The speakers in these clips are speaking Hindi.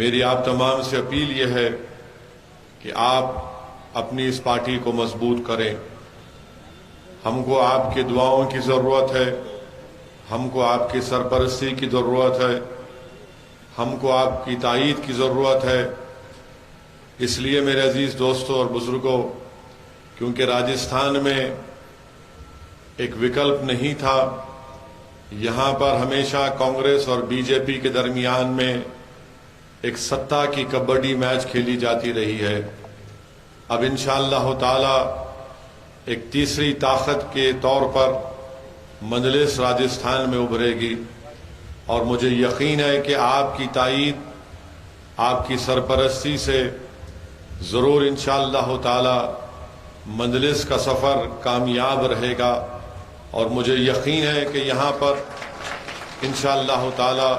मेरी आप तमाम से अपील यह है कि आप अपनी इस पार्टी को मजबूत करें। हमको आपकी दुआओं की ज़रूरत है, हमको आपकी सरपरस्ती की ज़रूरत है, हमको आपकी तायीद की ज़रूरत है। इसलिए मेरे अजीज़ दोस्तों और बुज़ुर्गों, क्योंकि राजस्थान में एक विकल्प नहीं था, यहाँ पर हमेशा कांग्रेस और बीजेपी के दरमियान में एक सत्ता की कबड्डी मैच खेली जाती रही है। अब इंशाअल्लाह ताला एक तीसरी ताकत के तौर पर मजलिस राजस्थान में उभरेगी और मुझे यकीन है कि आपकी तायीद, आपकी सरपरस्ती से ज़रूर इंशाअल्लाह ताला मजलिस का सफ़र कामयाब रहेगा। और मुझे यकीन है कि यहाँ पर इंशाअल्लाह ताला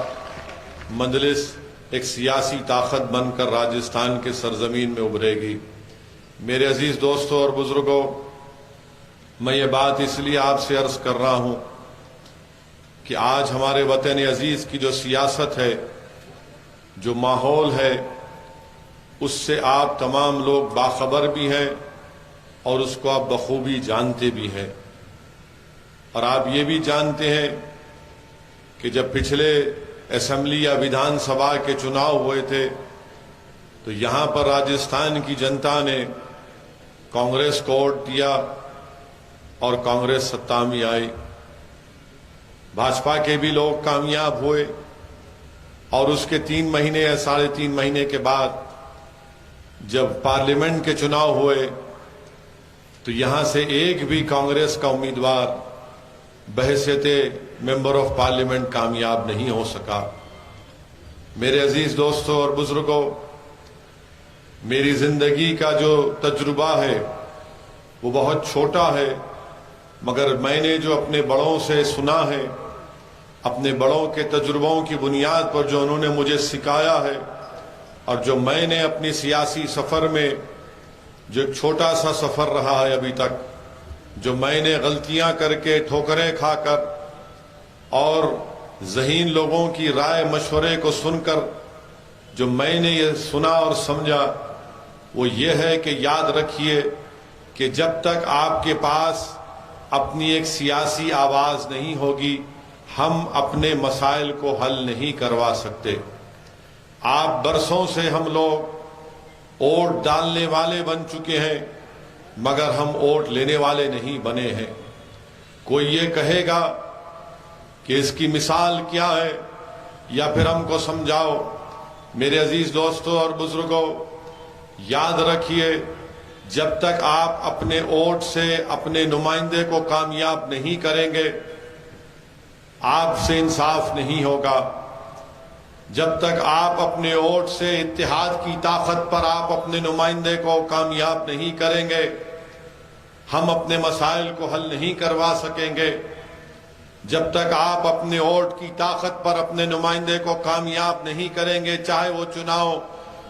मजलिस एक सियासी ताकत बनकर राजस्थान के सरजमीन में उभरेगी। मेरे अजीज़ दोस्तों और बुज़ुर्गों, मैं ये बात इसलिए आपसे अर्ज़ कर रहा हूँ कि आज हमारे वतन अजीज़ की जो सियासत है, जो माहौल है, उससे आप तमाम लोग बाखबर भी हैं और उसको आप बखूबी जानते भी हैं। और आप ये भी जानते हैं कि जब पिछले असेंबली या विधानसभा के चुनाव हुए थे तो यहाँ पर राजस्थान की जनता ने कांग्रेस को वोट दिया और कांग्रेस सत्ता में आई। भाजपा के भी लोग कामयाब हुए और उसके 3 महीने या 3.5 महीने के बाद जब पार्लियामेंट के चुनाव हुए तो यहाँ से एक भी कांग्रेस का उम्मीदवार बहैसियते मेंबर ऑफ पार्लियामेंट कामयाब नहीं हो सका। मेरे अजीज दोस्तों और बुजुर्गों, मेरी जिंदगी का जो तजुर्बा है वो बहुत छोटा है, मगर मैंने जो अपने बड़ों से सुना है, अपने बड़ों के तजुर्बों की बुनियाद पर जो उन्होंने मुझे सिखाया है और जो मैंने अपनी सियासी सफ़र में, जो एक छोटा सा सफ़र रहा है अभी तक, जो मैंने गलतियां करके, ठोकरें खाकर और ज़हीन लोगों की राय मशवरे को सुनकर जो मैंने ये सुना और समझा, वो ये है कि याद रखिए कि जब तक आपके पास अपनी एक सियासी आवाज़ नहीं होगी, हम अपने मसाइल को हल नहीं करवा सकते। आप बरसों से हम लोग वोट डालने वाले बन चुके हैं, मगर हम वोट लेने वाले नहीं बने हैं। कोई ये कहेगा कि इसकी मिसाल क्या है, या फिर हमको समझाओ। मेरे अजीज दोस्तों और बुजुर्गों, याद रखिए, जब तक आप अपने वोट से अपने नुमाइंदे को कामयाब नहीं करेंगे, आपसे इंसाफ नहीं होगा। जब तक आप अपने वोट से इत्तेहाद की ताकत पर आप अपने नुमाइंदे को कामयाब नहीं करेंगे, हम अपने मसाइल को हल नहीं करवा सकेंगे। जब तक आप अपने वोट की ताकत पर अपने नुमाइंदे को कामयाब नहीं करेंगे, चाहे वो चुनाव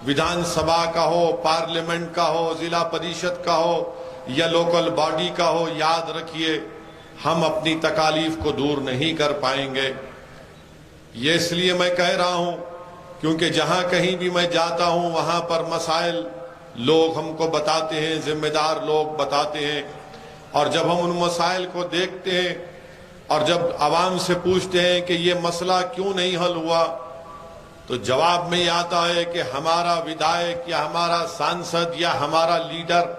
विधानसभा का हो, पार्लियामेंट का हो, जिला परिषद का हो या लोकल बॉडी का हो, याद रखिए हम अपनी तकालीफ को दूर नहीं कर पाएंगे। ये इसलिए मैं कह रहा हूं क्योंकि जहां कहीं भी मैं जाता हूं वहां पर मसाइल लोग हमको बताते हैं, जिम्मेदार लोग बताते हैं, और जब हम उन मसाइल को देखते हैं और जब आवाम से पूछते हैं कि ये मसला क्यों नहीं हल हुआ, तो जवाब में ये आता है कि हमारा विधायक या हमारा सांसद या हमारा लीडर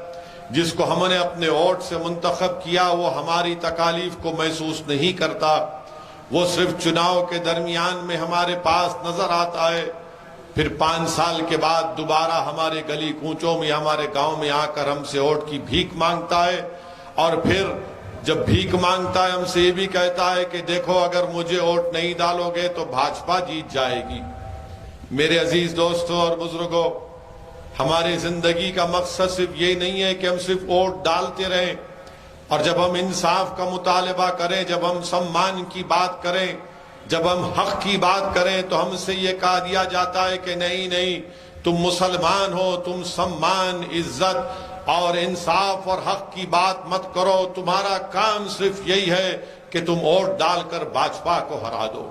जिसको हमने अपने वोट से मुंतखब किया, वो हमारी तकालीफ को महसूस नहीं करता। वो सिर्फ चुनाव के दरमियान में हमारे पास नजर आता है, फिर 5 साल के बाद दोबारा हमारे गली कूचों में, हमारे गांव में आकर हमसे वोट की भीख मांगता है, और फिर जब भीख मांगता है हमसे ये भी कहता है कि देखो अगर मुझे वोट नहीं डालोगे तो भाजपा जीत जाएगी। मेरे अजीज दोस्तों और बुजुर्गों, हमारी जिंदगी का मकसद सिर्फ ये नहीं है कि हम सिर्फ वोट डालते रहें, और जब हम इंसाफ का मुतालबा करें, जब हम सम्मान की बात करें, जब हम हक की बात करें, तो हमसे ये कहा दिया जाता है कि नहीं नहीं, तुम मुसलमान हो, तुम सम्मान, इज्जत और इंसाफ और हक की बात मत करो, तुम्हारा काम सिर्फ यही है कि तुम वोट डालकर भाजपा को हरा दो।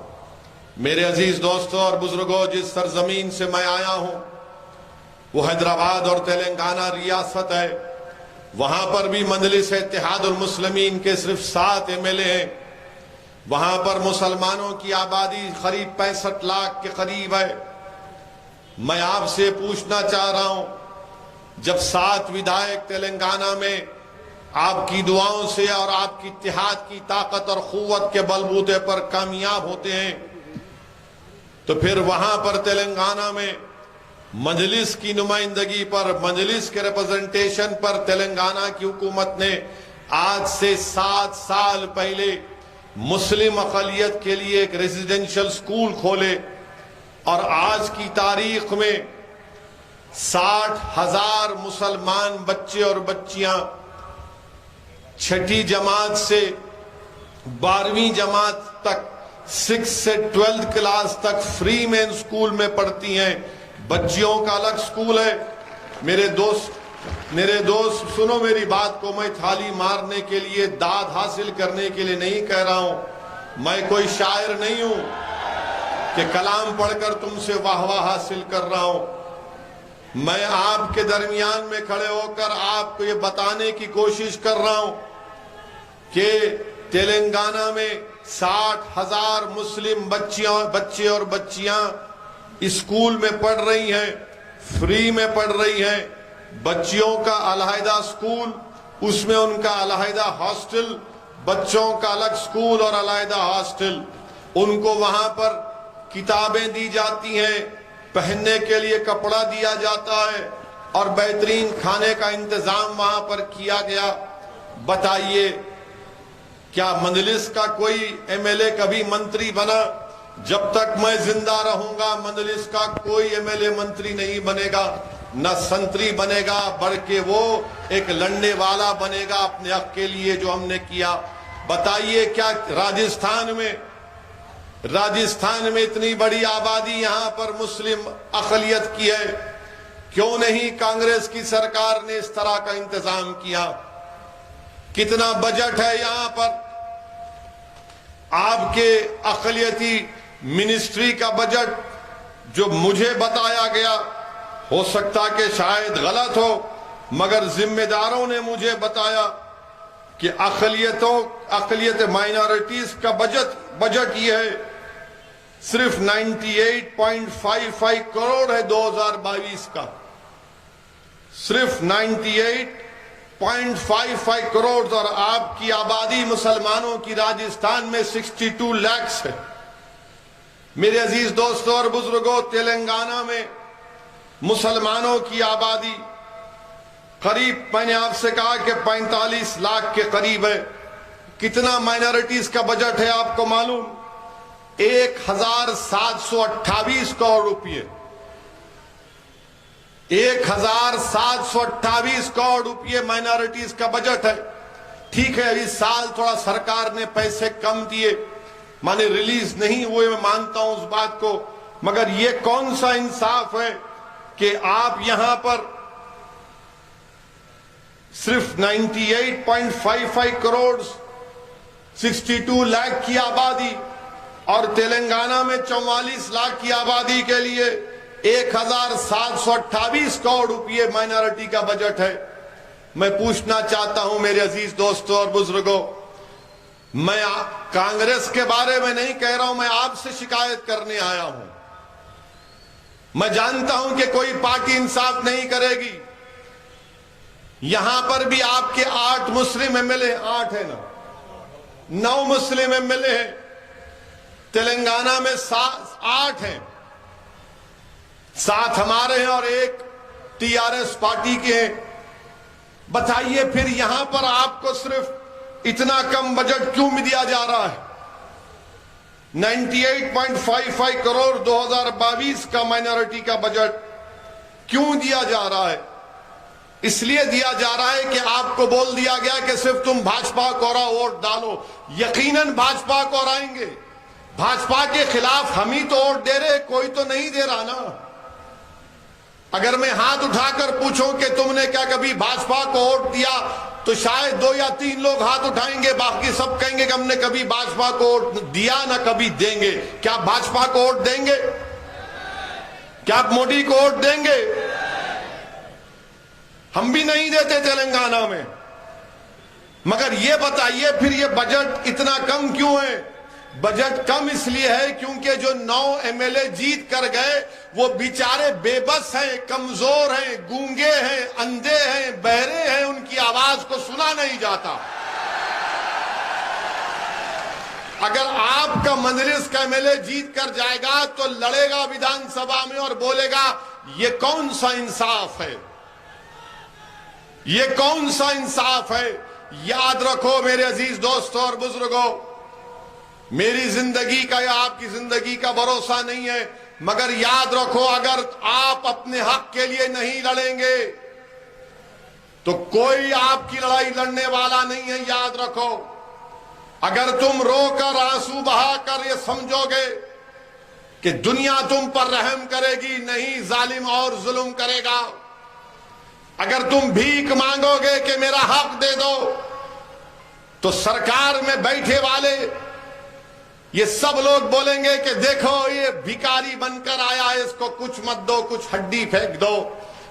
मेरे अजीज दोस्तों और बुजुर्गों, जिस सरजमीन से मैं आया हूं वो हैदराबाद और तेलंगाना रियासत है। वहां पर भी मजलिस इत्तेहादुल मुस्लिमीन के सिर्फ 7 MLA हैं। वहां पर मुसलमानों की आबादी करीब 65 लाख के करीब है। मैं आपसे पूछना चाह रहा हूं, जब 7 विधायक तेलंगाना में आपकी दुआओं से और आपकी इत्तेहाद की ताकत और कुव्वत के बलबूते पर कामयाब होते हैं, तो फिर वहां पर तेलंगाना में मजलिस की नुमाइंदगी पर, मजलिस के रिप्रेजेंटेशन पर तेलंगाना की हुकूमत ने आज से 7 साल पहले मुस्लिम अक़लियत के लिए एक रेजिडेंशियल स्कूल खोले और आज की तारीख में 60,000 मुसलमान बच्चे और बच्चियां 6ठी जमात से 12वीं जमात तक, 6 से 12th क्लास तक फ्री में स्कूल में पढ़ती हैं। बच्चियों का अलग स्कूल है। मेरे दोस्त सुनो मेरी बात को। मैं थाली मारने के लिए, दाद हासिल करने के लिए नहीं कह रहा हूं। मैं कोई शायर नहीं हूं कि कलाम पढ़कर तुमसे वाहवाह हासिल कर रहा हूं। मैं आपके दरमियान में खड़े होकर आपको ये बताने की कोशिश कर रहा हूं कि तेलंगाना में 60,000 मुस्लिम बच्चे और बच्चियां स्कूल में पढ़ रही हैं, फ्री में पढ़ रही हैं। बच्चियों का अलहदा स्कूल, उसमें उनका अलहदा हॉस्टल, बच्चों का अलग स्कूल और अलहदा हॉस्टल। उनको वहां पर किताबें दी जाती हैं, पहनने के लिए कपड़ा दिया जाता है और बेहतरीन खाने का इंतजाम वहां पर किया गया। बताइए, क्या मजलिस का कोई MLA कभी मंत्री बना? जब तक मैं जिंदा रहूंगा मजलिस का कोई MLA मंत्री नहीं बनेगा, न संतरी बनेगा, बल्कि वो एक लड़ने वाला बनेगा अपने हक के लिए जो हमने किया। बताइए, क्या राजस्थान में इतनी बड़ी आबादी यहां पर मुस्लिम अक़लियत की है, क्यों नहीं कांग्रेस की सरकार ने इस तरह का इंतजाम किया? कितना बजट है यहां पर? आपके अक़लियती मिनिस्ट्री का बजट जो मुझे बताया गया, हो सकता कि शायद गलत हो, मगर जिम्मेदारों ने मुझे बताया कि अक़लियत माइनॉरिटीज का बजट ये है, सिर्फ 98.55 करोड़ है 2022 का। सिर्फ 98.55 करोड़। और आपकी आबादी मुसलमानों की राजस्थान में 62 लाख है। मेरे अजीज दोस्तों और बुजुर्गों, तेलंगाना में मुसलमानों की आबादी करीब, मैंने आपसे कहा कि 45 लाख के करीब है। कितना माइनॉरिटीज का बजट है आपको मालूम? 1728 करोड़ रुपये। 1728 करोड़ रुपये माइनॉरिटीज का बजट है। ठीक है, इस साल थोड़ा सरकार ने पैसे कम दिए, माने रिलीज नहीं हुए, मैं मानता हूं उस बात को, मगर ये कौन सा इंसाफ है कि आप यहां पर सिर्फ 98.55 करोड़ 62 लाख की आबादी और तेलंगाना में 44 लाख की आबादी के लिए 1728 करोड़ रुपये माइनॉरिटी का बजट है। मैं पूछना चाहता हूं मेरे अजीज दोस्तों और बुजुर्गों, मैं कांग्रेस के बारे में नहीं कह रहा हूं, मैं आपसे शिकायत करने आया हूं। मैं जानता हूं कि कोई पार्टी इंसाफ नहीं करेगी। यहां पर भी आपके 8 मुस्लिम MLA, 8 है ना, 9 मुस्लिम MLA हैं। तेलंगाना में 8 हैं, 7 हमारे हैं और 1 TRS पार्टी के हैं। बताइए, फिर यहां पर आपको सिर्फ इतना कम बजट क्यों दिया जा रहा है? 98.55 करोड़ 2022 का माइनॉरिटी का बजट क्यों दिया जा रहा है? इसलिए दिया जा रहा है कि आपको बोल दिया गया कि सिर्फ तुम भाजपा को वोट डालो। यकीनन भाजपा को आएंगे। भाजपा के खिलाफ हम ही तो वोट दे रहे, कोई तो नहीं दे रहा ना। अगर मैं हाथ उठाकर पूछूं कि तुमने क्या कभी भाजपा को वोट दिया, तो शायद 2 या 3 लोग हाथ उठाएंगे, बाकी सब कहेंगे कि हमने कभी भाजपा को वोट दिया ना कभी देंगे। क्या आप भाजपा को वोट देंगे? क्या आप मोदी को वोट देंगे? हम भी नहीं देते तेलंगाना में। मगर ये बताइए फिर ये बजट इतना कम क्यों है? बजट कम इसलिए है क्योंकि जो 9 एमएलए जीत कर गए वो बेचारे बेबस हैं, कमजोर हैं, गूंगे हैं, अंधे हैं, बहरे हैं, उनकी आवाज को सुना नहीं जाता। अगर आपका मजलिस का एमएलए जीत कर जाएगा तो लड़ेगा विधानसभा में और बोलेगा ये कौन सा इंसाफ है, ये कौन सा इंसाफ है। याद रखो मेरे अजीज दोस्तों और बुजुर्गों, मेरी जिंदगी का या आपकी जिंदगी का भरोसा नहीं है, मगर याद रखो अगर आप अपने हक के लिए नहीं लड़ेंगे तो कोई आपकी लड़ाई लड़ने वाला नहीं है। याद रखो, अगर तुम रोकर आंसू बहाकर ये समझोगे कि दुनिया तुम पर रहम करेगी, नहीं जालिम और जुल्म करेगा। अगर तुम भीख मांगोगे कि मेरा हक दे दो, तो सरकार में बैठे वाले ये सब लोग बोलेंगे कि देखो ये भिखारी बनकर आया है, इसको कुछ मत दो, कुछ हड्डी फेंक दो।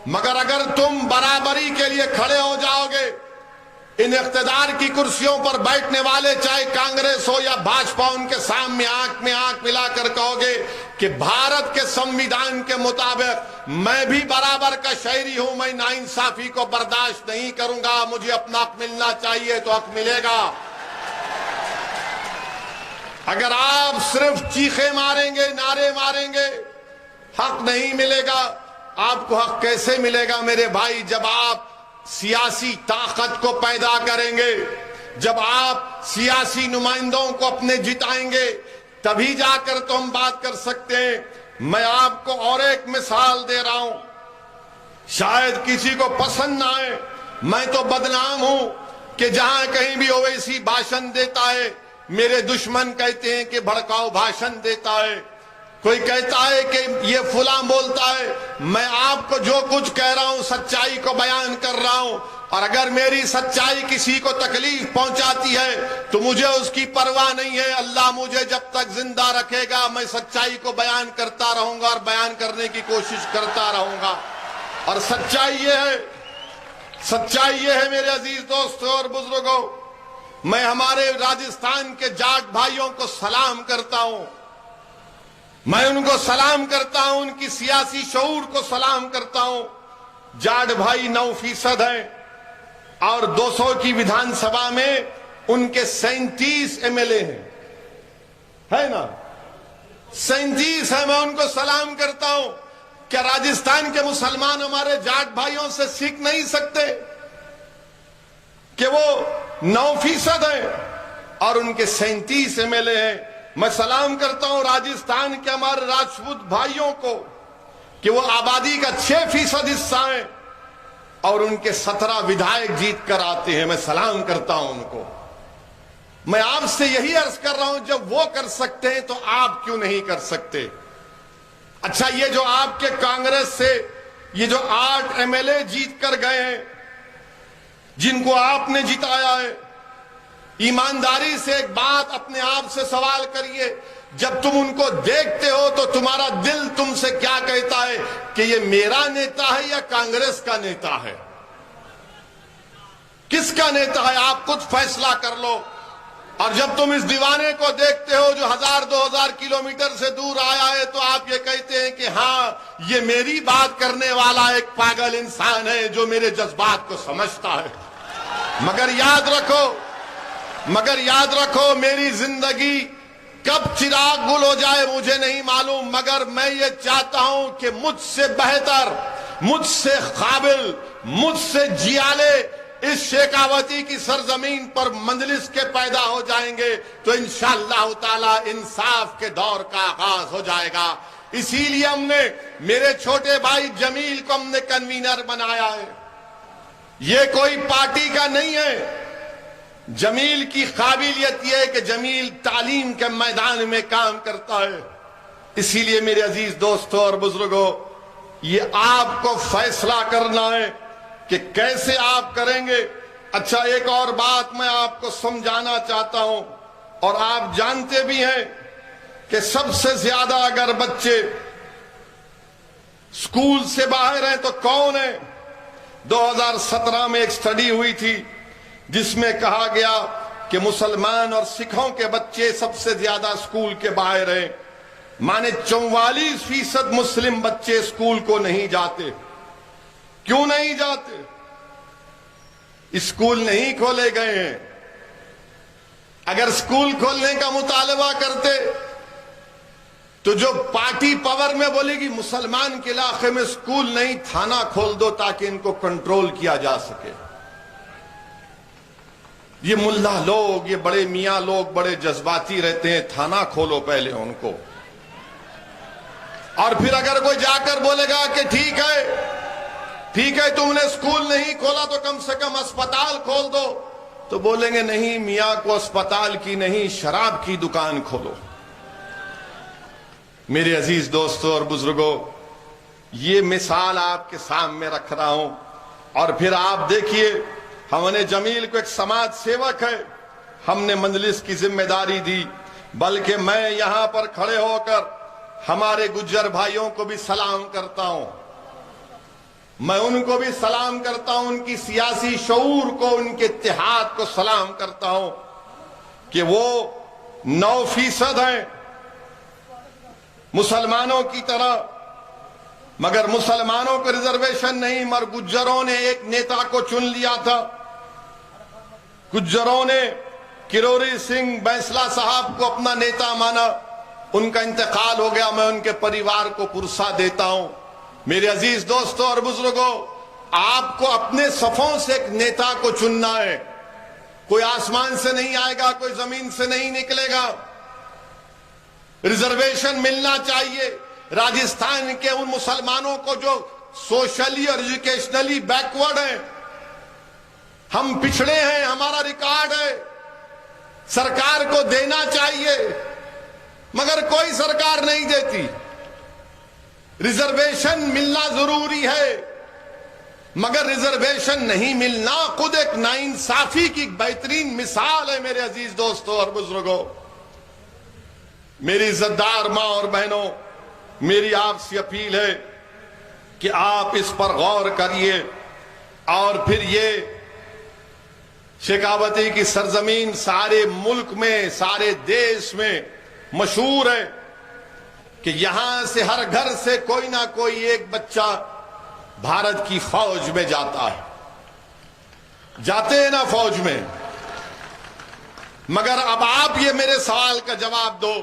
मगर अगर तुम बराबरी के लिए खड़े हो जाओगे, इन इख्तिदार की कुर्सियों पर बैठने वाले चाहे कांग्रेस हो या भाजपा, उनके सामने आंख में आंख मिलाकर कहोगे कि भारत के संविधान के मुताबिक मैं भी बराबर का शहरी हूं, मैं नाइंसाफी को बर्दाश्त नहीं करूंगा, मुझे अपना हक मिलना चाहिए तो हक मिलेगा। अगर आप सिर्फ चीखे मारेंगे, नारे मारेंगे, हक नहीं मिलेगा। आपको हक कैसे मिलेगा मेरे भाई? जब आप सियासी ताकत को पैदा करेंगे, जब आप सियासी नुमाइंदों को अपने जिताएंगे, तभी जाकर तो हम बात कर सकते हैं। मैं आपको और एक मिसाल दे रहा हूं, शायद किसी को पसंद ना आए, मैं तो बदनाम हूं कि जहां कहीं भी ओवैसी भाषण देता है, मेरे दुश्मन कहते हैं कि भड़काऊ भाषण देता है, कोई कहता है कि ये फुला बोलता है। मैं आपको जो कुछ कह रहा हूं सच्चाई को बयान कर रहा हूं, और अगर मेरी सच्चाई किसी को तकलीफ पहुंचाती है तो मुझे उसकी परवाह नहीं है। अल्लाह मुझे जब तक जिंदा रखेगा मैं सच्चाई को बयान करता रहूंगा और बयान करने की कोशिश करता रहूंगा। और सच्चाई ये है मेरे अजीज दोस्तों और बुजुर्गों, मैं हमारे राजस्थान के जाट भाइयों को सलाम करता हूं, मैं उनको सलाम करता हूं, उनकी सियासी शऊर को सलाम करता हूं। जाट भाई 9% हैं और 200 की विधानसभा में उनके 37 एमएलए हैं, है ना? 37 है, मैं उनको सलाम करता हूं। क्या राजस्थान के मुसलमान हमारे जाट भाइयों से सीख नहीं सकते कि वो 9% है और उनके 37 एमएलए हैं? मैं सलाम करता हूं राजस्थान के हमारे राजपूत भाइयों को कि वो आबादी का 6% हिस्सा है और उनके 17 विधायक जीत कर आते हैं। मैं सलाम करता हूं उनको। मैं आपसे यही अर्ज कर रहा हूं, जब वो कर सकते हैं तो आप क्यों नहीं कर सकते? अच्छा, ये जो आपके कांग्रेस से ये जो 8 एमएलए जीत कर गए हैं, जिनको आपने जिताया है, ईमानदारी से एक बात अपने आप से सवाल करिए, जब तुम उनको देखते हो तो तुम्हारा दिल तुमसे क्या कहता है कि ये मेरा नेता है या कांग्रेस का नेता है? किसका नेता है? आप खुद फैसला कर लो। और जब तुम इस दीवाने को देखते हो जो 1000-2000 किलोमीटर से दूर आया है, तो आप ये कहते हैं कि हाँ, ये मेरी बात करने वाला एक पागल इंसान है जो मेरे जज्बात को समझता है। मगर याद रखो मेरी जिंदगी कब चिराग गुल हो जाए मुझे नहीं मालूम, मगर मैं ये चाहता हूं कि मुझसे बेहतर, मुझसे काबिल, मुझसे जियाले इस शेखावती की सरजमीन पर मंजलिस के पैदा हो जाएंगे तो इंशाअल्लाह ताला इंसाफ के दौर का आगाज हो जाएगा। इसीलिए हमने मेरे छोटे भाई जमील को हमने कन्वीनर बनाया है। ये कोई पार्टी का नहीं है। जमील की काबिलियत यह है कि जमील तालीम के मैदान में काम करता है। इसीलिए मेरे अजीज दोस्तों और बुजुर्गों, ये आपको फैसला करना है कि कैसे आप करेंगे। अच्छा, एक और बात मैं आपको समझाना चाहता हूं, और आप जानते भी हैं कि सबसे ज्यादा अगर बच्चे स्कूल से बाहर हैं तो कौन है। 2017 में एक स्टडी हुई थी जिसमें कहा गया कि मुसलमान और सिखों के बच्चे सबसे ज्यादा स्कूल के बाहर हैं। माने 44% मुस्लिम बच्चे स्कूल को नहीं जाते। क्यों नहीं जाते? स्कूल नहीं खोले गए हैं। अगर स्कूल खोलने का मुतालबा करते तो जो पार्टी पावर में बोलेगी मुसलमान के इलाके में स्कूल नहीं, थाना खोल दो ताकि इनको कंट्रोल किया जा सके। ये मुल्ला लोग, ये बड़े मियां लोग बड़े जज्बाती रहते हैं। थाना खोलो पहले उनको, और फिर अगर कोई जाकर बोलेगा कि ठीक है तुमने स्कूल नहीं खोला तो कम से कम अस्पताल खोल दो, तो बोलेंगे नहीं मियां को अस्पताल की नहीं, शराब की दुकान खोलो। मेरे अजीज दोस्तों और बुजुर्गों, ये मिसाल आपके सामने रख रहा हूं। और फिर आप देखिए, हमने जमील को एक समाज सेवक है, हमने मजलिस की जिम्मेदारी दी, बल्कि मैं यहां पर खड़े होकर हमारे गुज्जर भाइयों को भी सलाम करता हूं। मैं उनको भी सलाम करता हूं, उनकी सियासी शऊर को, उनके इत्तेहाद को सलाम करता हूं कि वो 9% हैं मुसलमानों की तरह, मगर मुसलमानों को रिजर्वेशन नहीं, मगर गुज्जरों ने एक नेता को चुन लिया था। गुज्जरों ने किरोड़ी सिंह बैंसला साहब को अपना नेता माना, उनका इंतकाल हो गया। मैं उनके परिवार को पुरसा देता हूं। मेरे अजीज दोस्तों और बुजुर्गों, आपको अपने सफों से एक नेता को चुनना है। कोई आसमान से नहीं आएगा, कोई जमीन से नहीं निकलेगा। रिजर्वेशन मिलना चाहिए। राजस्थान के उन मुसलमानों को जो सोशली और एजुकेशनली बैकवर्ड हैं, हम पिछड़े हैं, हमारा रिकॉर्ड है, सरकार को देना चाहिए, मगर कोई सरकार नहीं देती। रिजर्वेशन मिलना जरूरी है, मगर रिजर्वेशन नहीं मिलना खुद एक नाइंसाफी की बेहतरीन मिसाल है। मेरे अजीज दोस्तों और बुजुर्गों, मेरी इज्जतदार मां और बहनों, मेरी आपसे अपील है कि आप इस पर गौर करिए। और फिर ये शेखावती की सरजमीन सारे मुल्क में, सारे देश में मशहूर है कि यहां से हर घर से कोई ना कोई एक बच्चा भारत की फौज में जाता है। जाते हैं ना फौज में। मगर अब आप ये मेरे सवाल का जवाब दो,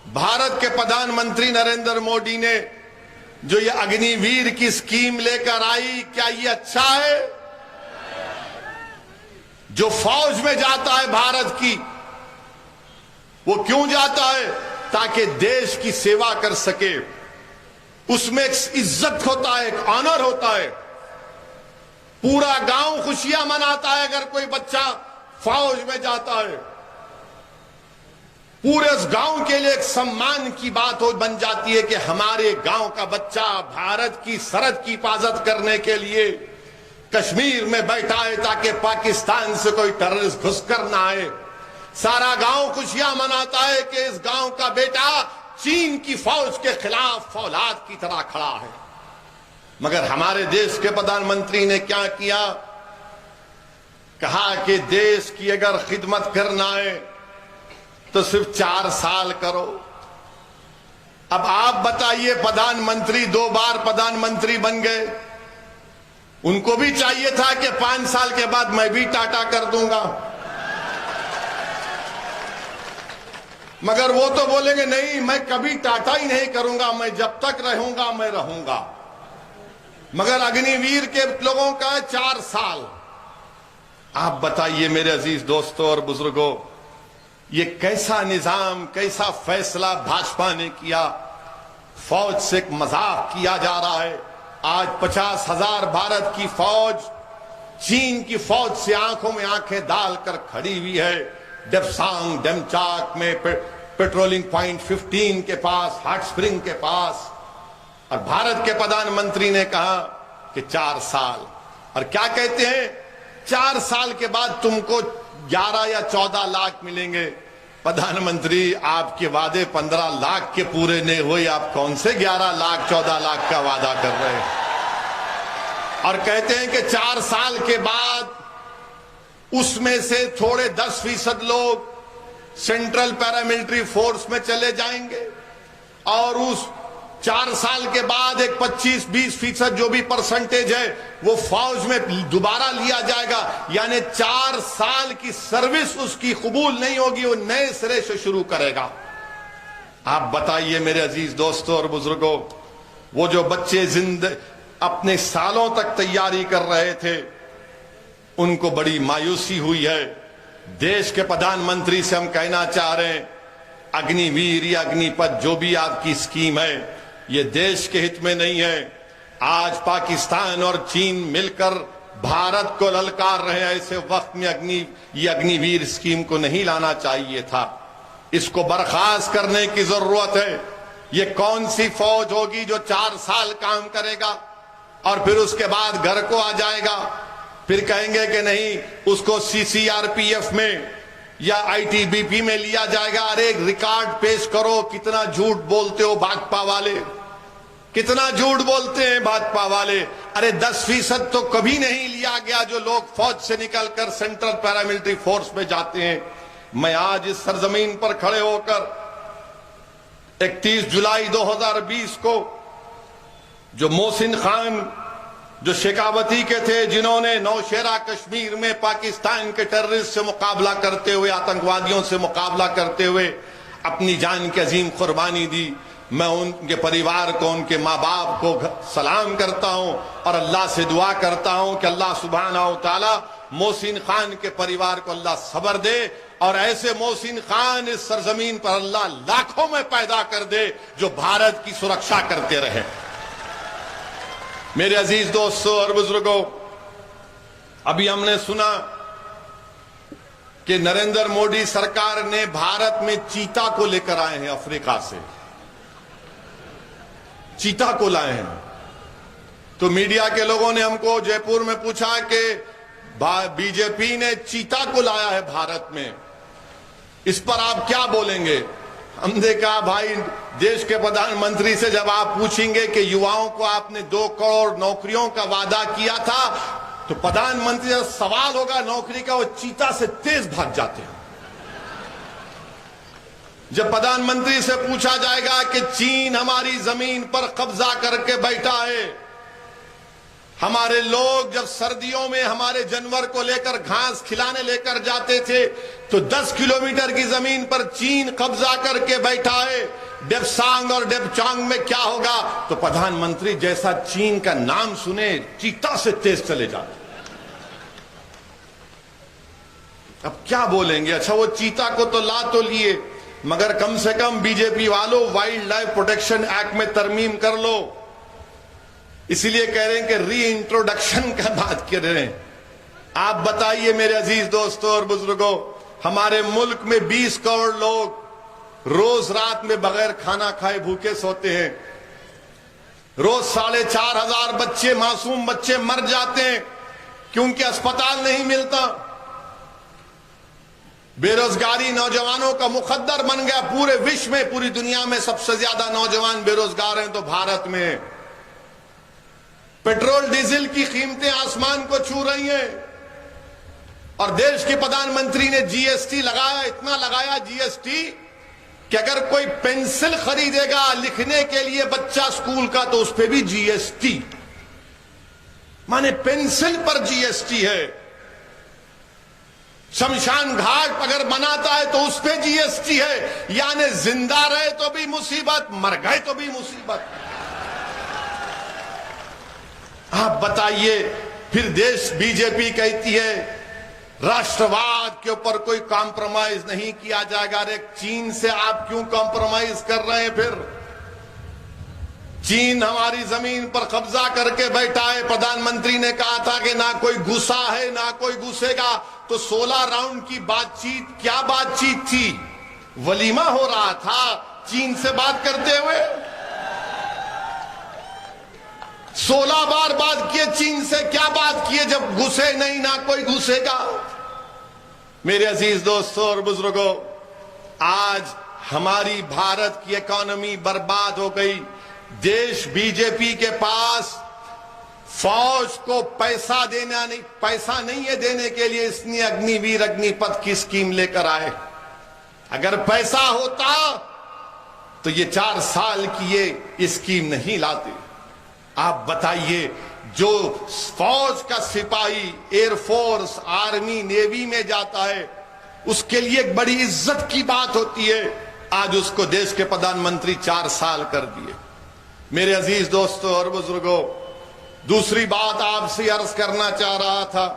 भारत के प्रधानमंत्री नरेंद्र मोदी ने जो ये अग्निवीर की स्कीम लेकर आई, क्या ये अच्छा है? जो फौज में जाता है भारत की, वो क्यों जाता है? ताकि देश की सेवा कर सके। उसमें एक इज्जत होता है, एक ऑनर होता है। पूरा गांव खुशियां मनाता है अगर कोई बच्चा फौज में जाता है। पूरे उस गांव के लिए एक सम्मान की बात हो बन जाती है कि हमारे गांव का बच्चा भारत की सरहद की हिफाजत करने के लिए कश्मीर में बैठा है, ताकि पाकिस्तान से कोई टेररिस्ट घुसकर ना आए। सारा गांव खुशियां मनाता है कि इस गांव का बेटा चीन की फौज के खिलाफ फौलाद की तरह खड़ा है। मगर हमारे देश के प्रधानमंत्री ने क्या किया? कहा कि देश की अगर खिदमत करना है तो सिर्फ 4 साल करो। अब आप बताइए, प्रधानमंत्री 2 बार प्रधानमंत्री बन गए, उनको भी चाहिए था कि 5 साल के बाद मैं भी टाटा कर दूंगा। मगर वो तो बोलेंगे नहीं, मैं कभी टाटा ही नहीं करूंगा, मैं जब तक रहूंगा मैं रहूंगा। मगर अग्निवीर के लोगों का 4 साल। आप बताइए मेरे अजीज दोस्तों और बुजुर्गों, ये कैसा निजाम, कैसा फैसला भाजपा ने किया? फौज से एक मजाक किया जा रहा है। आज 50,000 भारत की फौज चीन की फौज से आंखों में आंखें डालकर खड़ी हुई है। डेप्सांग डेमचाक में पेट्रोलिंग पॉइंट 15 के पास, हॉट स्प्रिंग के पास। और भारत के प्रधानमंत्री ने कहा कि 4 साल। और क्या कहते हैं? 4 साल के बाद तुमको 11 या 14 लाख मिलेंगे। प्रधानमंत्री, आपके वादे 15 लाख के पूरे नहीं हुए, आप कौन से 11 लाख 14 लाख का वादा कर रहे हैं? और कहते हैं कि 4 साल के बाद उसमें से थोड़े 10% लोग सेंट्रल पैरामिलिट्री फोर्स में चले जाएंगे और उस 4 साल के बाद एक 25-20% जो भी परसेंटेज है वो फौज में दोबारा लिया जाएगा। यानी 4 साल की सर्विस उसकी कबूल नहीं होगी, वो नए सिरे से शुरू करेगा। आप बताइए मेरे अजीज दोस्तों और बुजुर्गों, वो जो बच्चे अपने सालों तक तैयारी कर रहे थे उनको बड़ी मायूसी हुई है। देश के प्रधानमंत्री से हम कहना चाह रहे हैं, अग्निवीर या अग्निपथ जो भी आपकी स्कीम है ये देश के हित में नहीं है। आज पाकिस्तान और चीन मिलकर भारत को ललकार रहे हैं, ऐसे वक्त में अग्निवीर स्कीम को नहीं लाना चाहिए था। इसको बर्खास्त करने की जरूरत है। ये कौन सी फौज होगी जो 4 साल काम करेगा और फिर उसके बाद घर को आ जाएगा? फिर कहेंगे कि नहीं उसको CCRPF में या ITBP में लिया जाएगा। अरे रिकॉर्ड पेश करो, कितना झूठ बोलते हो भाजपा वाले, कितना झूठ बोलते हैं भाजपा वाले। अरे 10% तो कभी नहीं लिया गया जो लोग फौज से निकलकर सेंट्रल पैरामिलिट्री फोर्स में जाते हैं। मैं आज इस सरजमीन पर खड़े होकर 31 जुलाई 2020 को जो मोहसिन खान जो शेखावती के थे, जिन्होंने नौशेरा कश्मीर में पाकिस्तान के टेररिस्ट से मुकाबला करते हुए, आतंकवादियों से मुकाबला करते हुए अपनी जान की अजीम कुर्बानी दी, मैं उनके परिवार को, उनके माँ बाप को सलाम करता हूं और अल्लाह से दुआ करता हूं कि अल्लाह सुब्हानहू तआला मोहसिन खान के परिवार को अल्लाह सब्र दे और ऐसे मोहसिन खान इस सरजमीन पर अल्लाह लाखों में पैदा कर दे जो भारत की सुरक्षा करते रहे। मेरे अजीज दोस्तों और बुजुर्गों, अभी हमने सुना कि नरेंद्र मोदी सरकार ने भारत में चीता को लेकर आए हैं, अफ्रीका से चीता को लाए हैं। तो मीडिया के लोगों ने हमको जयपुर में पूछा कि बीजेपी ने चीता को लाया है भारत में, इस पर आप क्या बोलेंगे? हमने कहा भाई, देश के प्रधानमंत्री से जब आप पूछेंगे कि युवाओं को आपने 2 करोड़ नौकरियों का वादा किया था, तो प्रधानमंत्री से सवाल होगा नौकरी का, वो चीता से तेज भाग जाते हैं। जब प्रधानमंत्री से पूछा जाएगा कि चीन हमारी जमीन पर कब्जा करके बैठा है, हमारे लोग जब सर्दियों में हमारे जानवर को लेकर घास खिलाने लेकर जाते थे तो 10 किलोमीटर की जमीन पर चीन कब्जा करके बैठा है, डेप्सांग और डेपचांग में क्या होगा? तो प्रधानमंत्री जैसा चीन का नाम सुने चीता से तेज चले जाते। अब क्या बोलेंगे? अच्छा, वो चीता को तो ला तो लिए, मगर कम से कम बीजेपी वालों वाइल्ड लाइफ प्रोटेक्शन एक्ट में तरमीम कर लो। इसलिए कह रहे हैं कि री इंट्रोडक्शन का बात कर रहे हैं। आप बताइए मेरे अजीज दोस्तों और बुजुर्गों, हमारे मुल्क में 20 करोड़ लोग रोज रात में बगैर खाना खाए भूखे सोते हैं। रोज 4,500 बच्चे, मासूम बच्चे मर जाते हैं क्योंकि अस्पताल नहीं मिलता। बेरोजगारी नौजवानों का मुकद्दर बन गया। पूरे विश्व में, पूरी दुनिया में सबसे ज्यादा नौजवान बेरोजगार हैं तो भारत में। पेट्रोल डीजल की कीमतें आसमान को छू रही हैं और देश के प्रधानमंत्री ने जीएसटी लगाया, इतना लगाया जीएसटी कि अगर कोई पेंसिल खरीदेगा लिखने के लिए बच्चा स्कूल का तो उस पर भी जीएसटी, माने पेंसिल पर जीएसटी है। शमशान घाट अगर बनाता है तो उस पर जीएसटी है। यानी जिंदा रहे तो भी मुसीबत, मर गए तो भी मुसीबत। आप बताइए, फिर देश बीजेपी कहती है राष्ट्रवाद के ऊपर कोई कॉम्प्रोमाइज नहीं किया जाएगा। अरे चीन से आप क्यों कॉम्प्रोमाइज कर रहे हैं? फिर चीन हमारी जमीन पर कब्जा करके बैठा है। प्रधानमंत्री ने कहा था कि ना कोई घुसा है ना कोई घुसेगा। तो 16 राउंड की बातचीत, क्या बातचीत थी? वलीमा हो रहा था चीन से बात करते हुए। 16 बार बात किए चीन से, क्या बात किए जब घुसे नहीं, ना कोई घुसेगा। मेरे अजीज दोस्तों और बुजुर्गों, आज हमारी भारत की इकोनॉमी बर्बाद हो गई। देश बीजेपी के पास फौज को पैसा नहीं है देने के लिए, इसने अग्निवीर अग्निपथ की स्कीम लेकर आए। अगर पैसा होता तो ये 4 साल की ये स्कीम नहीं लाते। आप बताइए, जो फौज का सिपाही एयरफोर्स आर्मी नेवी में जाता है, उसके लिए एक बड़ी इज्जत की बात होती है। आज उसको देश के प्रधानमंत्री 4 साल कर दिए। मेरे अजीज दोस्तों और बुजुर्गों, दूसरी बात आपसे अर्ज करना चाह रहा था,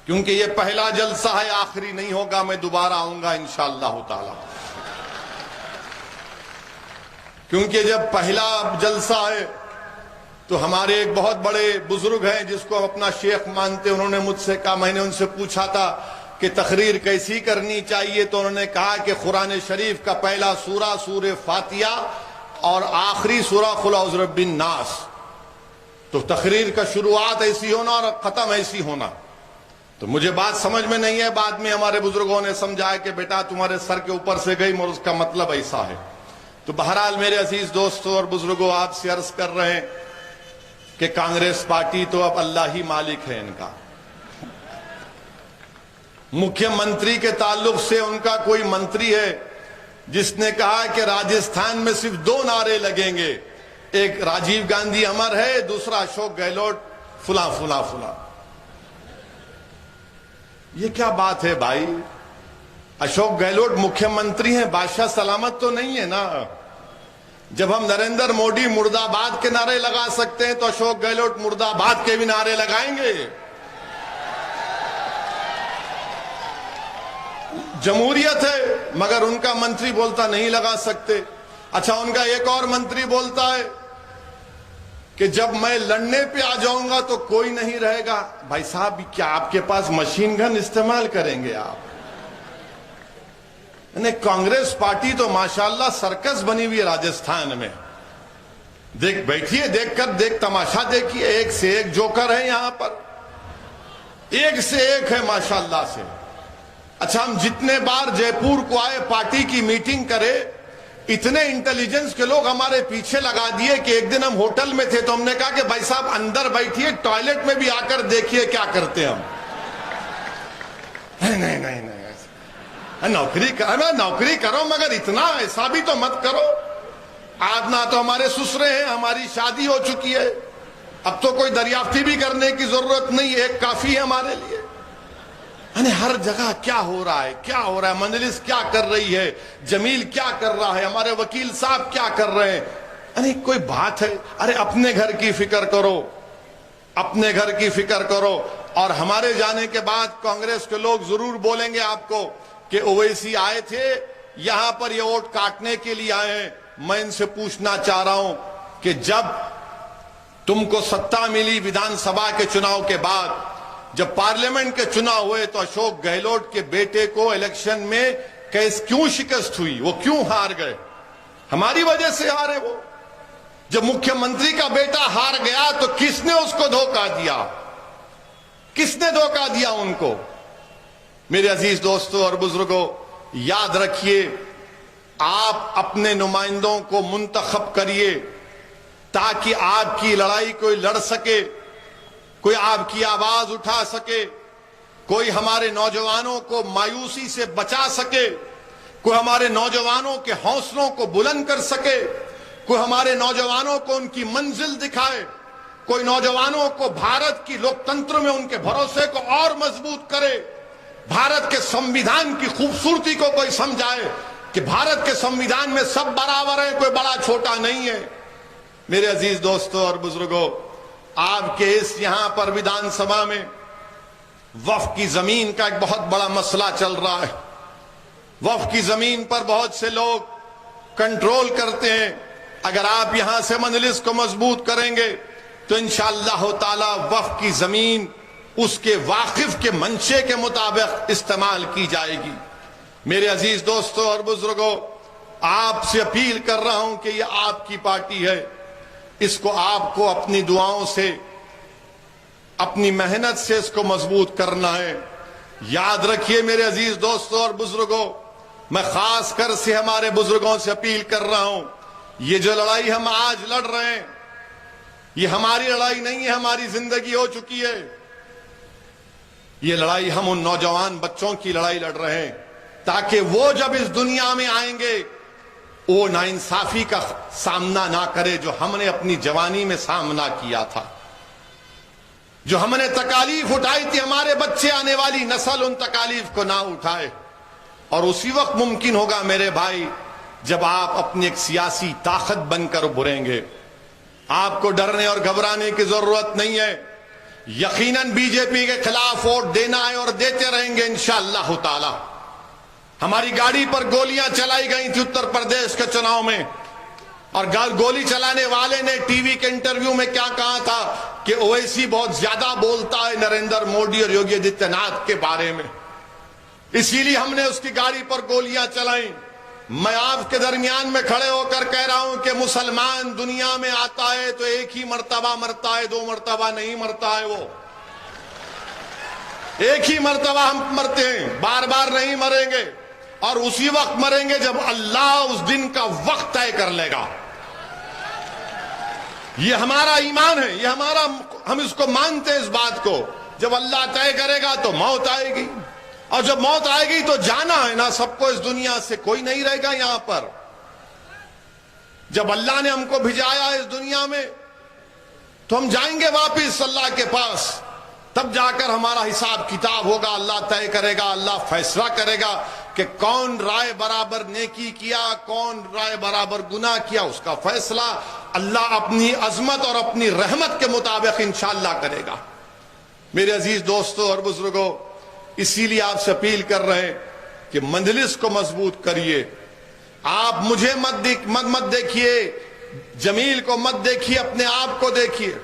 क्योंकि ये पहला जलसा है, आखिरी नहीं होगा, मैं दोबारा आऊंगा इंशाअल्लाह ताला। क्योंकि जब पहला जलसा है तो हमारे एक बहुत बड़े बुजुर्ग हैं जिसको हम अपना शेख मानते, उन्होंने मुझसे कहा, मैंने उनसे पूछा था कि तकरीर कैसी करनी चाहिए, तो उन्होंने कहा कि कुरान शरीफ का पहला सूरा सूरे फातिहा और आखिरी सूरा कुल औज़ु बिरब्बिन नास, तो तकरीर का शुरुआत ऐसी होना और खत्म ऐसी होना। तो मुझे बात समझ में नहीं है, बाद में हमारे बुजुर्गों ने समझाया कि बेटा तुम्हारे सर के ऊपर से गई और उसका मतलब ऐसा है। तो बहरहाल मेरे अजीज दोस्तों और बुजुर्गों, आपसे अर्ज कर रहे हैं कि कांग्रेस पार्टी तो अब अल्लाह ही मालिक है इनका। मुख्यमंत्री के ताल्लुक से उनका कोई मंत्री है जिसने कहा कि राजस्थान में सिर्फ 2 नारे लगेंगे, एक राजीव गांधी अमर है, दूसरा अशोक गहलोत फुला फुला फुला। ये क्या बात है भाई? अशोक गहलोत मुख्यमंत्री हैं, बादशाह सलामत तो नहीं है ना। जब हम नरेंद्र मोदी मुर्दाबाद के नारे लगा सकते हैं तो अशोक गहलोत मुर्दाबाद के भी नारे लगाएंगे। जमहूरियत है, मगर उनका मंत्री बोलता नहीं लगा सकते। अच्छा, उनका एक और मंत्री बोलता है कि जब मैं लड़ने पे आ जाऊंगा तो कोई नहीं रहेगा। भाई साहब, क्या आपके पास मशीन गन इस्तेमाल करेंगे आप? कांग्रेस पार्टी तो माशाल्लाह सर्कस बनी हुई है राजस्थान में। बैठिए, देख तमाशा देखिए, एक से एक जोकर है यहां पर, एक से एक है माशाल्लाह से। अच्छा, हम जितने बार जयपुर को आए पार्टी की मीटिंग करे, इतने इंटेलिजेंस के लोग हमारे पीछे लगा दिए कि एक दिन हम होटल में थे तो हमने कहा कि भाई साहब अंदर बैठिए, टॉयलेट में भी आकर देखिए क्या करते हम। नहीं, नौकरी करो, मगर इतना ऐसा भी तो मत करो। आज ना तो हमारे ससुरे हैं, हमारी शादी हो चुकी है, अब तो कोई दरियाफ्ती भी करने की जरूरत नहीं है, एक काफी है हमारे लिए। हर जगह क्या हो रहा है, मंजलिस क्या कर रही है, जमील क्या कर रहा है, हमारे वकील साहब क्या कर रहे हैं। कोई बात है? अरे अपने घर की फिक्र करो, अपने घर की फिक्र करो। और हमारे जाने के बाद कांग्रेस के लोग जरूर बोलेंगे आपको कि ओवैसी आए थे यहां पर, ये वोट काटने के लिए आए हैं। मैं इनसे पूछना चाह रहा हूं कि जब तुमको सत्ता मिली विधानसभा के चुनाव के बाद, जब पार्लियामेंट के चुनाव हुए, तो अशोक गहलोत के बेटे को इलेक्शन में क्यों शिकस्त हुई? वो क्यों हार गए? हमारी वजह से हारे वो। जब मुख्यमंत्री का बेटा हार गया तो किसने उसको धोखा दिया? किसने धोखा दिया उनको? मेरे अजीज दोस्तों और बुजुर्गों, याद रखिए, आप अपने नुमाइंदों को मुंतखब करिए ताकि आपकी लड़ाई कोई लड़ सके, कोई आपकी आवाज उठा सके, कोई हमारे नौजवानों को मायूसी से बचा सके, कोई हमारे नौजवानों के हौसलों को बुलंद कर सके, कोई हमारे नौजवानों को उनकी मंजिल दिखाए, कोई नौजवानों को भारत की लोकतंत्र में उनके भरोसे को और मजबूत करे, भारत के संविधान की खूबसूरती को कोई समझाए कि भारत के संविधान में सब बराबर है, कोई बड़ा छोटा नहीं है। मेरे अजीज दोस्तों और बुजुर्गों, आपके इस यहां पर विधानसभा में वक्फ की जमीन का एक बहुत बड़ा मसला चल रहा है। वक्फ की जमीन पर बहुत से लोग कंट्रोल करते हैं। अगर आप यहां से मजलिस को मजबूत करेंगे तो इंशाअल्लाह ताला वक्फ की जमीन उसके वाकिफ के मंशे के मुताबिक इस्तेमाल की जाएगी। मेरे अजीज दोस्तों और बुजुर्गों, आपसे अपील कर रहा हूं कि यह आपकी पार्टी है, इसको आपको अपनी दुआओं से, अपनी मेहनत से इसको मजबूत करना है। याद रखिए मेरे अजीज दोस्तों और बुजुर्गों, मैं खास कर से हमारे बुजुर्गों से अपील कर रहा हूं, ये जो लड़ाई हम आज लड़ रहे हैं, ये हमारी लड़ाई नहीं है, हमारी जिंदगी हो चुकी है। ये लड़ाई हम उन नौजवान बच्चों की लड़ाई लड़ रहे हैं, ताकि वो जब इस दुनिया में आएंगे वो नाइंसाफी का सामना ना करे जो हमने अपनी जवानी में सामना किया था, जो हमने तकालीफ उठाई थी। हमारे बच्चे, आने वाली नस्ल उन तकालीफ को ना उठाए। और उसी वक्त मुमकिन होगा मेरे भाई जब आप अपनी एक सियासी ताकत बनकर उभरेंगे। आपको डरने और घबराने की जरूरत नहीं है। यकीनन बीजेपी के खिलाफ वोट देना है और देते रहेंगे इंशाअल्लाह ताला। हमारी गाड़ी पर गोलियां चलाई गई थी उत्तर प्रदेश के चुनाव में, और गोली चलाने वाले ने टीवी के इंटरव्यू में क्या कहा था कि ओवैसी बहुत ज्यादा बोलता है नरेंद्र मोदी और योगी आदित्यनाथ के बारे में, इसीलिए हमने उसकी गाड़ी पर गोलियां चलाई। मैं आपके दरमियान में खड़े होकर कह रहा हूं कि मुसलमान दुनिया में आता है तो एक ही मर्तबा मरता है, 2 मर्तबा नहीं मरता है। वो एक ही मर्तबा हम मरते हैं, बार बार नहीं मरेंगे। और उसी वक्त मरेंगे जब अल्लाह उस दिन का वक्त तय कर लेगा। ये हमारा ईमान है, ये हमारा, हम इसको मानते हैं इस बात को। जब अल्लाह तय करेगा तो मौत आएगी, और जब मौत आएगी तो जाना है ना सबको इस दुनिया से, कोई नहीं रहेगा यहां पर। जब अल्लाह ने हमको भिजाया इस दुनिया में तो हम जाएंगे वापिस अल्लाह के पास, तब जाकर हमारा हिसाब किताब होगा। अल्लाह तय करेगा, अल्लाह फैसला करेगा कि कौन राय बराबर नेकी किया, कौन राय बराबर गुनाह किया। उसका फैसला अल्लाह अपनी अजमत और अपनी रहमत के मुताबिक इंशाअल्लाह करेगा। मेरे अजीज दोस्तों और बुजुर्गों, इसीलिए आपसे अपील कर रहे हैं कि मंजलिस को मजबूत करिए। आप मुझे मत देखिए, जमील को मत देखिए, अपने आप को देखिए।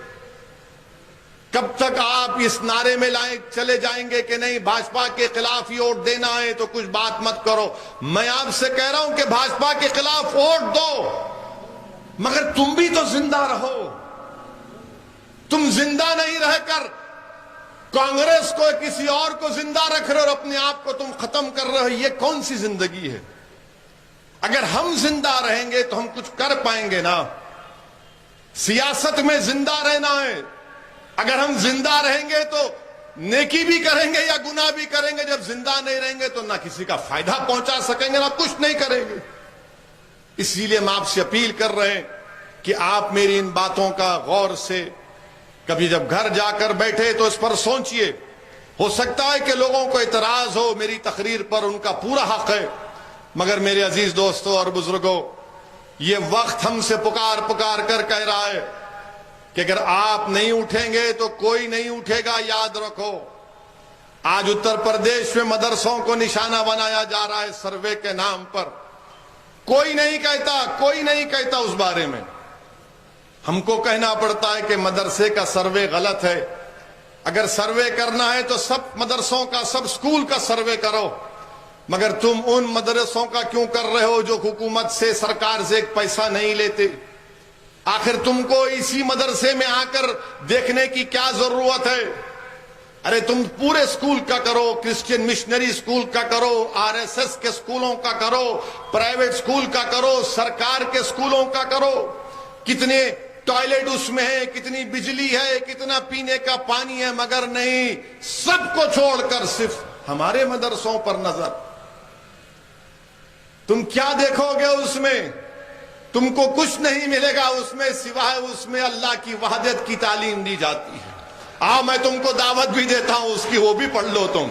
कब तक आप इस नारे में चले जाएंगे कि नहीं भाजपा के खिलाफ ही वोट देना है तो कुछ बात मत करो। मैं आपसे कह रहा हूं कि भाजपा के खिलाफ वोट दो, मगर तुम भी तो जिंदा रहो। तुम जिंदा नहीं रहकर कांग्रेस को, किसी और को जिंदा रख रहे हो और अपने आप को तुम खत्म कर रहे हो। ये कौन सी जिंदगी है? अगर हम जिंदा रहेंगे तो हम कुछ कर पाएंगे ना। सियासत में जिंदा रहना है। अगर हम जिंदा रहेंगे तो नेकी भी करेंगे या गुनाह भी करेंगे। जब जिंदा नहीं रहेंगे तो ना किसी का फायदा पहुंचा सकेंगे ना कुछ नहीं करेंगे। इसीलिए हम आपसे अपील कर रहे हैं कि आप मेरी इन बातों का गौर से कभी जब घर जाकर बैठे तो इस पर सोचिए। हो सकता है कि लोगों को इतराज हो मेरी तकरीर पर, उनका पूरा हक है, मगर मेरे अजीज दोस्तों और बुजुर्गों, ये वक्त हमसे पुकार पुकार कर कह रहा है कि अगर आप नहीं उठेंगे तो कोई नहीं उठेगा। याद रखो, आज उत्तर प्रदेश में मदरसों को निशाना बनाया जा रहा है सर्वे के नाम पर। कोई नहीं कहता उस बारे में। हमको कहना पड़ता है कि मदरसे का सर्वे गलत है। अगर सर्वे करना है तो सब मदरसों का, सब स्कूल का सर्वे करो, मगर तुम उन मदरसों का क्यों कर रहे हो जो हुकूमत से, सरकार से एक पैसा नहीं लेते? आखिर तुमको इसी मदरसे में आकर देखने की क्या जरूरत है? अरे तुम पूरे स्कूल का करो, क्रिश्चियन मिशनरी स्कूल का करो, आरएसएस के स्कूलों का करो, प्राइवेट स्कूल का करो, सरकार के स्कूलों का करो। कितने टॉयलेट उसमें है, कितनी बिजली है, कितना पीने का पानी है, मगर नहीं, सबको छोड़कर सिर्फ हमारे मदरसों पर नजर। तुम क्या देखोगे उसमें? तुमको कुछ नहीं मिलेगा उसमें, सिवाय उसमें अल्लाह की वहदत की तालीम दी जाती है। आओ मैं तुमको दावत भी देता हूं उसकी, वो भी पढ़ लो तुम।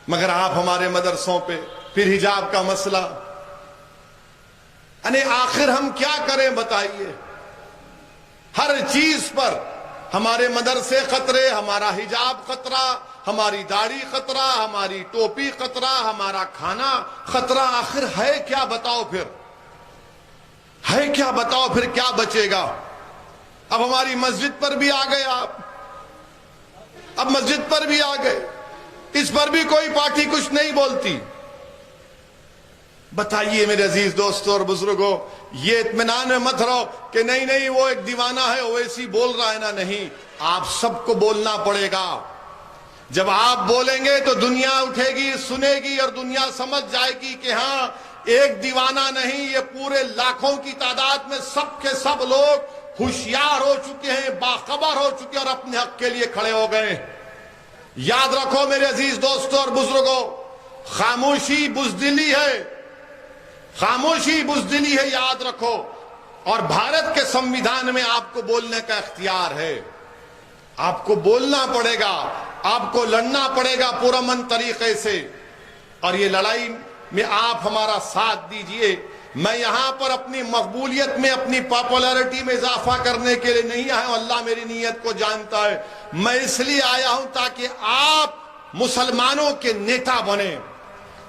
मगर आप हमारे मदरसों पे फिर हिजाब का मसला, अरे आखिर हम क्या करें बताइए? हर चीज पर हमारे मदरसे खतरे, हमारा हिजाब खतरा, हमारी दाढ़ी खतरा, हमारी टोपी खतरा, हमारा खाना खतरा। आखिर है क्या बताओ फिर? है क्या बताओ फिर? क्या बचेगा? अब हमारी मस्जिद पर भी आ गए आप, अब मस्जिद पर भी आ गए, इस पर भी कोई पार्टी कुछ नहीं बोलती। बताइए मेरे अजीज दोस्तों और बुजुर्गों, ये इत्मीनान में मत रहो कि नहीं नहीं वो एक दीवाना है, ओवैसी बोल रहा है ना। नहीं, आप सबको बोलना पड़ेगा। जब आप बोलेंगे तो दुनिया उठेगी, सुनेगी और दुनिया समझ जाएगी कि हाँ, एक दीवाना नहीं, ये पूरे लाखों की तादाद में सब के सब लोग होशियार हो चुके हैं, बाखबर हो चुके हैं और अपने हक के लिए खड़े हो गए। याद रखो मेरे अजीज दोस्तों और बुजुर्गों, खामोशी बुज़दिली है, खामोशी बुज़दिली है, याद रखो। और भारत के संविधान में आपको बोलने का इख्तियार है। आपको बोलना पड़ेगा, आपको लड़ना पड़ेगा पुरअमन तरीके से। और ये लड़ाई में आप हमारा साथ दीजिए। मैं यहां पर अपनी मकबूलियत में, अपनी पॉपुलैरिटी में इजाफा करने के लिए नहीं आया हूं, अल्लाह मेरी नीयत को जानता है। मैं इसलिए आया हूं ताकि आप मुसलमानों के नेता बने,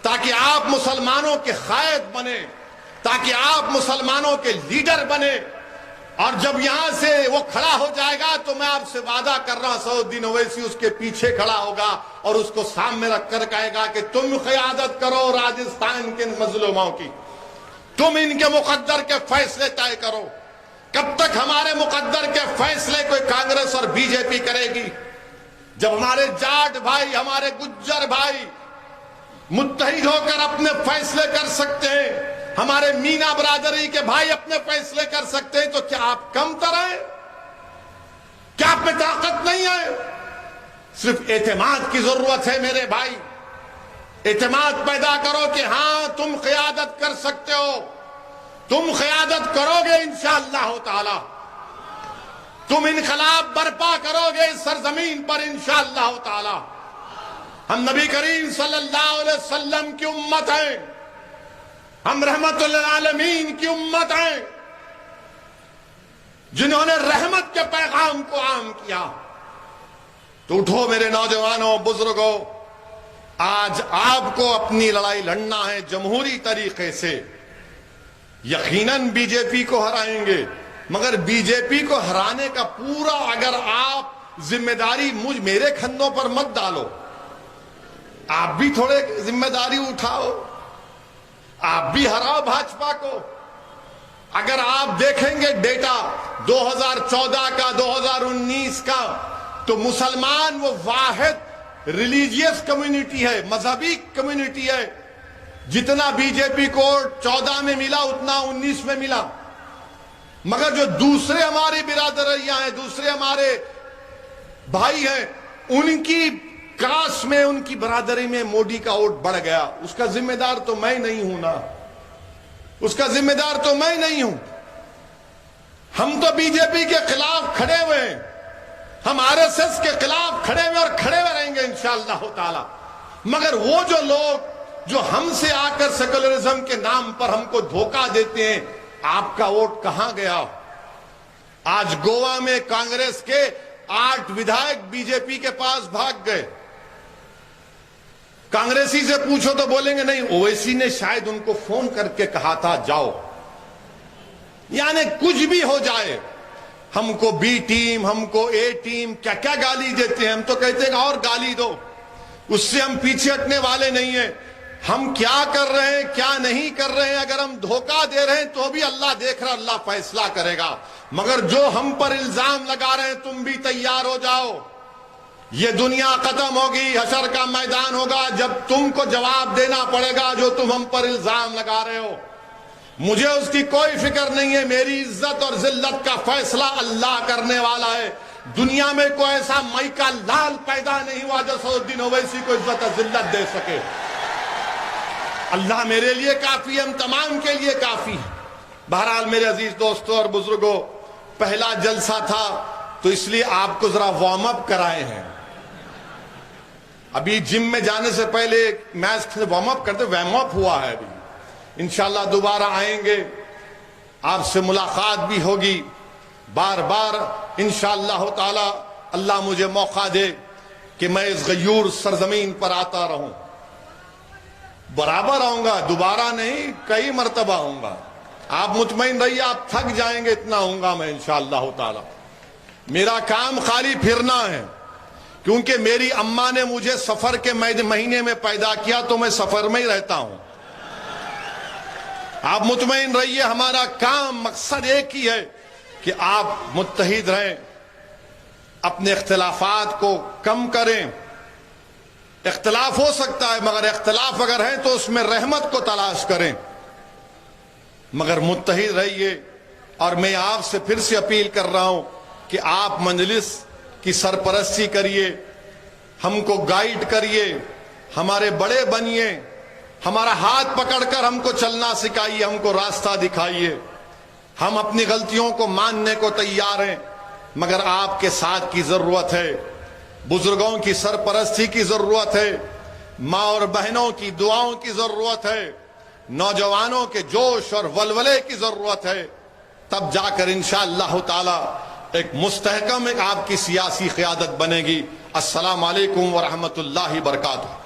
ताकि आप मुसलमानों के कायद बने, ताकि आप मुसलमानों के लीडर बने। और जब यहां से वो खड़ा हो जाएगा तो मैं आपसे वादा कर रहा हूं, सऊद्दीन ओवैसी उसके पीछे खड़ा होगा और उसको सामने रखकर कहेगा कि तुम क़यादत करो राजस्थान के मजलूमों की, तुम इनके मुकद्दर के फैसले तय करो। कब तक हमारे मुकद्दर के फैसले कोई कांग्रेस और बीजेपी करेगी? जब हमारे जाट भाई, हमारे गुज्जर भाई मुत्तहिद होकर अपने फैसले कर सकते हैं, हमारे मीना बरादरी के भाई अपने फैसले कर सकते हैं, तो क्या आप कमतर हैं? क्या आप में ताकत नहीं है? सिर्फ एतमाद की जरूरत है मेरे भाई। एतमाद पैदा करो कि हां, तुम क़यादत कर सकते हो, तुम क़यादत करोगे इंशाअल्लाह ताला, तुम इनकलाब बर्पा करोगे इस सरजमीन पर इंशाअल्लाह ताला। हम नबी करीम सल्लल्लाहु अलैहि वसल्लम की उम्मत हैं, हम रहमतुल आलमीन की उम्मत हैं, जिन्होंने रहमत के पैगाम को आम किया। तो उठो मेरे नौजवानों, बुजुर्गों, आज आपको अपनी लड़ाई लड़ना है जमहूरी तरीके से। यकीनन बीजेपी को हराएंगे, मगर बीजेपी को हराने का पूरा अगर आप जिम्मेदारी मेरे कंधों पर मत डालो, आप भी थोड़े जिम्मेदारी उठाओ, आप भी हराओ भाजपा को। अगर आप देखेंगे डेटा 2014 का, 2019 का, तो मुसलमान वो वाहिद रिलीजियस कम्युनिटी है, मजहबी कम्युनिटी है। जितना बीजेपी को 14 में मिला उतना 19 में मिला। मगर जो दूसरे हमारी बिरादरियां हैं, दूसरे हमारे भाई हैं, उनकी कास्ट में, उनकी बरादरी में मोदी का वोट बढ़ गया। उसका जिम्मेदार तो मैं नहीं हूं ना, उसका जिम्मेदार तो मैं नहीं हूं। हम तो बीजेपी के खिलाफ खड़े हुए हैं, हम आरएसएस के खिलाफ खड़े हुए और खड़े हुए रहेंगे इंशाअल्लाह ताला। मगर वो जो लोग जो हमसे आकर सेकुलरिज्म के नाम पर हमको धोखा देते हैं, आपका वोट कहां गया? आज गोवा में कांग्रेस के 8 विधायक बीजेपी के पास भाग गए। कांग्रेसी से पूछो तो बोलेंगे नहीं, ओवैसी ने शायद उनको फोन करके कहा था जाओ। यानी कुछ भी हो जाए, हमको बी टीम, हमको ए टीम, क्या क्या गाली देते हैं। हम तो कहते हैं और गाली दो, उससे हम पीछे हटने वाले नहीं है। हम क्या कर रहे हैं, क्या नहीं कर रहे हैं, अगर हम धोखा दे रहे हैं तो भी अल्लाह देख रहा, अल्लाह फैसला करेगा। मगर जो हम पर इल्जाम लगा रहे हैं, तुम भी तैयार हो जाओ। ये दुनिया खत्म होगी, हशर का मैदान होगा, जब तुमको जवाब देना पड़ेगा जो तुम हम पर इल्जाम लगा रहे हो। मुझे उसकी कोई फिक्र नहीं है, मेरी इज्जत और जिल्लत का फैसला अल्लाह करने वाला है। दुनिया में कोई ऐसा मई का लाल पैदा नहीं हुआ जो सऊद्दीन ओवैसी को इज्जत और जिल्लत दे सके। अल्लाह मेरे लिए काफी, हम तमाम के लिए काफी है। बहरहाल मेरे अजीज दोस्तों और बुजुर्गों, पहला जलसा था तो इसलिए आपको जरा वार्म अप कराए हैं। अभी जिम में जाने से पहले मैच वार्म अप करते, वार्म अप हुआ है। अभी इंशाल्लाह दोबारा आएंगे, आपसे मुलाकात भी होगी बार बार इंशाअल्लाह ताला। अल्लाह मुझे मौका दे कि मैं इस गयूर सरजमीन पर आता रहूं, बराबर आऊंगा, दोबारा नहीं, कई मर्तबा आऊंगा। आप मुतमईन रहिए, आप थक जाएंगे, इतना आऊंगा मैं इंशाअल्लाह ताला। मेरा काम खाली फिरना है, क्योंकि मेरी अम्मा ने मुझे सफर के महीने में पैदा किया, तो मैं सफर में ही रहता हूं। आप मुतमईन रहिए, हमारा काम मकसद एक ही है कि आप मुत्तहिद रहें, अपने इख्तिलाफात को कम करें। इख्तिलाफ हो सकता है, मगर इख्तिलाफ अगर है तो उसमें रहमत को तलाश करें, मगर मुत्तहिद रहिए। और मैं आपसे फिर से अपील कर रहा हूं कि आप मजलिस की सरपरस्ती करिए, हमको गाइड करिए, हमारे बड़े बनिए, हमारा हाथ पकड़कर हमको चलना सिखाइए, हमको रास्ता दिखाइए। हम अपनी गलतियों को मानने को तैयार हैं, मगर आपके साथ की जरूरत है, बुजुर्गों की सरपरस्ती की जरूरत है, माँ और बहनों की दुआओं की जरूरत है, नौजवानों के जोश और वलवले की जरूरत है। तब जाकर इंशाअल्लाह ताला एक मुस्तहकम एक आपकी सियासी क़यादत बनेगी। अस्सलाम वालेकुम व रहमतुल्लाहि व बरकातुहू।